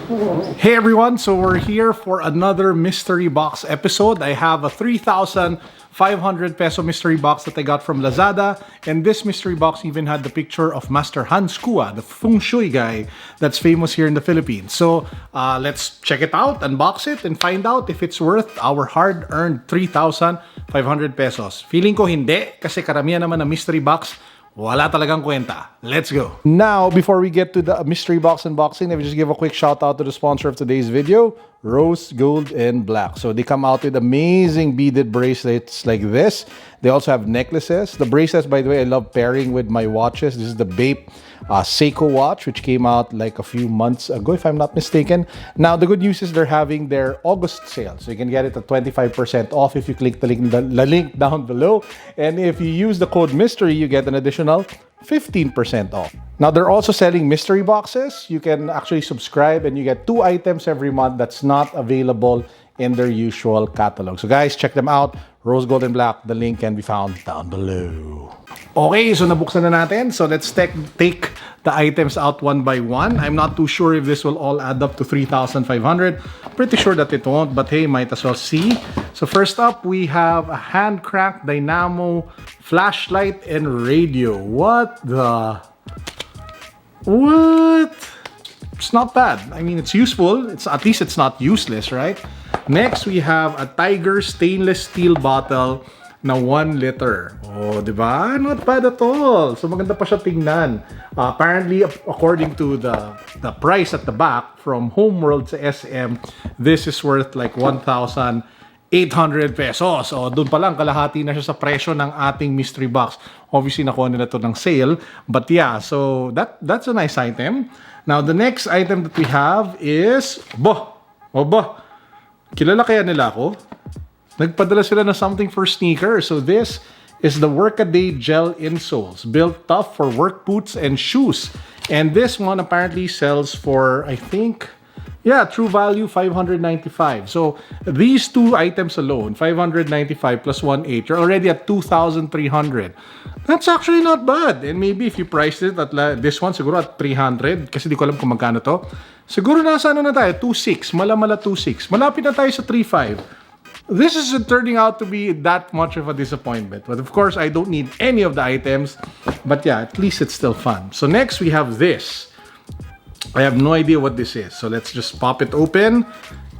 Hey everyone, so we're here for another mystery box episode. I have a 3,500 peso mystery box that I got from Lazada, and this mystery box even had the picture of Master Hanz Cua, the feng shui guy that's famous here in the Philippines. So let's check it out, unbox it, and find out if it's worth our hard-earned 3,500 pesos. Feeling ko hindi, kasi karamihan naman ng mystery box wala talagang kwenta. Let's go. Now, before we get to the mystery box unboxing, let me just give a quick shout out to the sponsor of today's video, Rose Gold and Black. So they come out with amazing beaded bracelets like this. They also have necklaces. The bracelets, by the way, I love pairing with my watches. This is the Bape Seiko watch, which came out like a few months ago, if I'm not mistaken. Now, the good news is they're having their August sale. So you can get it at 25% off if you click the link down below. And if you use the code MYSTERY, you get an additional 15% off. Now, they're also selling mystery boxes. You can actually subscribe and you get 2 items every month that's not available in their usual catalog. So guys, check them out. Rose Gold and Black. The link can be found down below. Okay, so nabuksan na natin. So let's take the items out one by one. I'm not too sure if this will all add up to 3,500. Pretty sure that it won't, but hey, might as well see. So first up, we have a hand crank dynamo flashlight and radio. What? It's not bad. I mean, it's useful. At least it's not useless, right? Next, we have a Tiger stainless steel bottle na 1 liter. Oh, di ba? Not bad at all. So maganda pa siya tingnan. Apparently, according to the price at the back from Homeworld sa SM, this is worth like 1,800 pesos. So doon pa lang kalahati na siya sa presyo ng ating mystery box. Obviously, nakuha nila to ng sale. But yeah, so that's a nice item. Now, the next item that we have is kilala kaya nila ako? Nagpadala sila na something for sneakers. So this is the Workaday Gel Insoles, built tough for work boots and shoes. And this one apparently sells for, I think, yeah, true value 595. So these 2 items alone, 595 plus 1.8, you're already at 2,300. That's actually not bad. And maybe if you priced it at this one, siguro at 300, kasi di ko alam kung magkano to. Siguro nasa ano na tayo, 2.6, mala 2.6. Malapit na tayo sa 3.5. This isn't turning out to be that much of a disappointment. But of course, I don't need any of the items. But yeah, at least it's still fun. So next, we have this. I have no idea what this is. So let's just pop it open.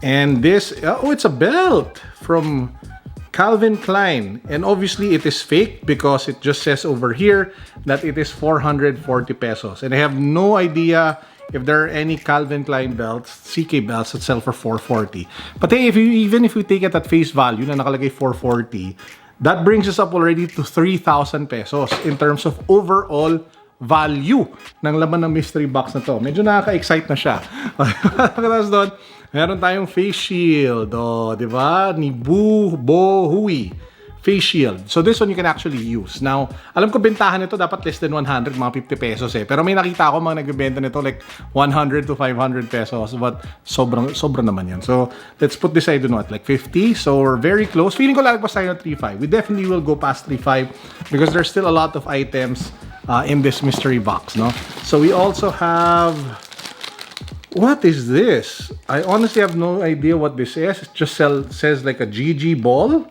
And this, oh, it's a belt from Calvin Klein. And obviously, it is fake because it just says over here that it is 440 pesos. And I have no idea if there are any Calvin Klein belts, CK belts that sell for 440. But hey, even if we take it at face value na nakalagay 440, that brings us up already to 3,000 pesos in terms of overall value ng laman ng mystery box na to. Medyo nakaka-excite na siya. Tapos doon, meron tayong face shield. O, di ba? Ni Bo Hui. Face shield. So this one you can actually use. Now, alam ko bentahan nito dapat less than 100, mga 50 pesos eh. Pero may nakita ako mga nagbebenta nito like 100 to 500 pesos. But sobrang naman yan. So let's put this I don't know, at like 50. So we're very close. Feeling ko lalagpas tayo ng 3.5. We definitely will go past 3.5 because there's still a lot of items in this mystery box, no? So we also have, what is this? I honestly have no idea what this is. It just says like a GG ball.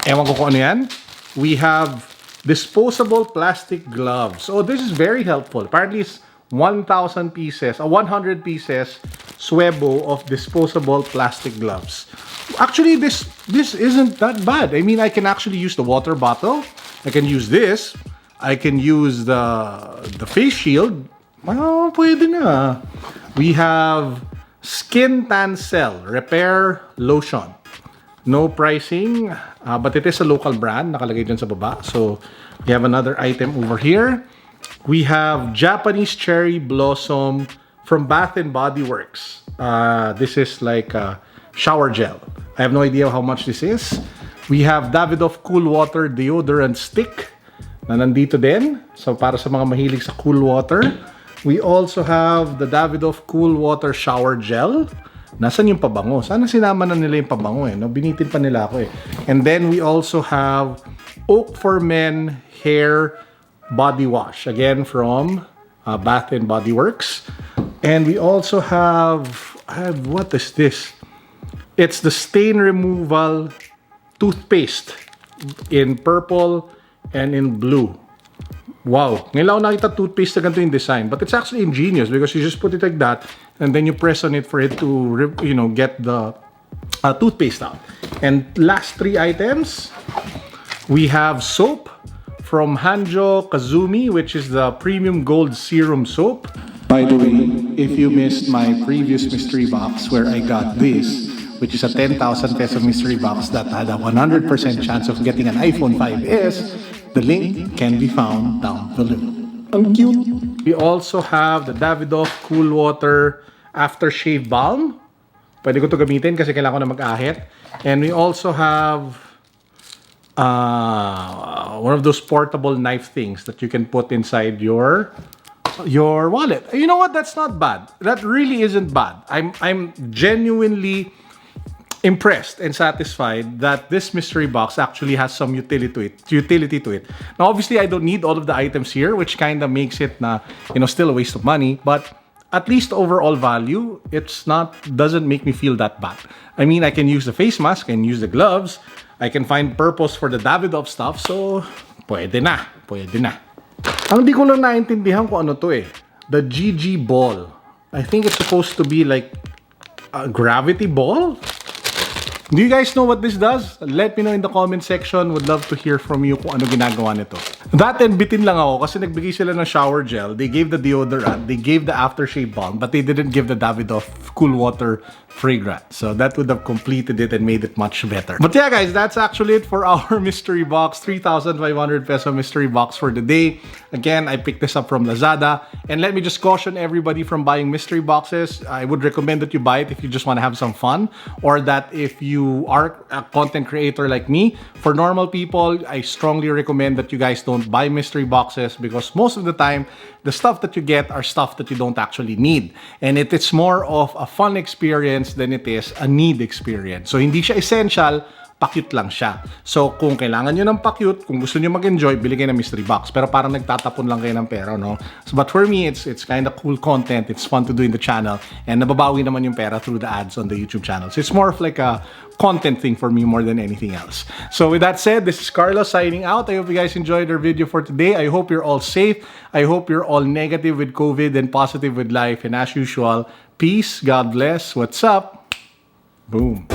Ewan ko kung ano yan. We have disposable plastic gloves. Oh, this is very helpful. Apparently, it's 1,000 pieces, 100 pieces swebo of disposable plastic gloves. Actually, this isn't that bad. I mean, I can actually use the water bottle. I can use this. I can use the face shield. Oh, pwede na. We have Skin Tan Cell Repair Lotion. No pricing, but it is a local brand. Nakalagay dyan sa baba. So, we have another item over here. We have Japanese Cherry Blossom from Bath & Body Works. This is like a shower gel. I have no idea how much this is. We have Davidoff Cool Water Deodorant Stick na nandito din. So, para sa mga mahilig sa cool water. We also have the Davidoff Cool Water Shower Gel. Nasaan yung pabango? Sana sinama na nila yung pabango eh. No? Binitin pa nila ako eh. And then we also have Oak for Men Hair Body Wash. Again from Bath & Body Works. And we also have what is this? It's the stain removal toothpaste in purple and in blue. Wow. Ngayon lang ako nakita toothpaste na ganito yung design. But it's actually ingenious because you just put it like that and then you press on it for it to, get the toothpaste out. And last 3 items, we have soap from Hanjo Kazumi, which is the premium gold serum soap. By the way, if you missed my previous mystery box where I got this, which is a 10,000 peso mystery box that had a 100% chance of getting an iPhone 5s, the link can be found down below. Ang cute! We also have the Davidoff Cool Water Aftershave Balm. Pwede ko ito gamitin kasi kailangan ko na mag-ahit. And we also have one of those portable knife things that you can put inside your wallet. You know what? That's not bad. That really isn't bad. I'm genuinely impressed and satisfied that this mystery box actually has some utility to it. Now, obviously, I don't need all of the items here, which kind of makes it still a waste of money. But at least overall value, doesn't make me feel that bad. I mean, I can use the face mask, I can use the gloves, I can find purpose for the Davidoff stuff, so pwede na. Ang di ko lang naintindihan kung ano to eh. The GG ball. I think it's supposed to be like a gravity ball? Do you guys know what this does? Let me know in the comment section. Would love to hear from you kung ano ginagawa nito. That and bitin lang ako kasi nagbigay sila ng shower gel. They gave the deodorant. They gave the aftershave balm. But they didn't give the Davidoff Cool Water fragrance. So that would have completed it and made it much better. But yeah guys, that's actually it for our mystery box. 3,500 peso mystery box for the day. Again, I picked this up from Lazada. And let me just caution everybody from buying mystery boxes. I would recommend that you buy it if you just want to have some fun. Or that if you are a content creator like me. For normal people, I strongly recommend that you guys don't buy mystery boxes because most of the time, the stuff that you get are stuff that you don't actually need. And it's more of a fun experience than it is a need experience. So hindi siya essential, pa-cute lang siya. So kung kailangan nyo ng pa-cute, kung gusto nyo mag-enjoy, bili kayo ng mystery box. Pero parang nagtatapon lang kayo ng pera, no? So, but for me, it's kind of cool content. It's fun to do in the channel. And nababawi naman yung pera through the ads on the YouTube channel. So it's more of like a content thing for me more than anything else. So with that said, this is Carlo signing out. I hope you guys enjoyed our video for today. I hope you're all safe. I hope you're all negative with COVID and positive with life. And as usual, peace, God bless. What's up? Boom.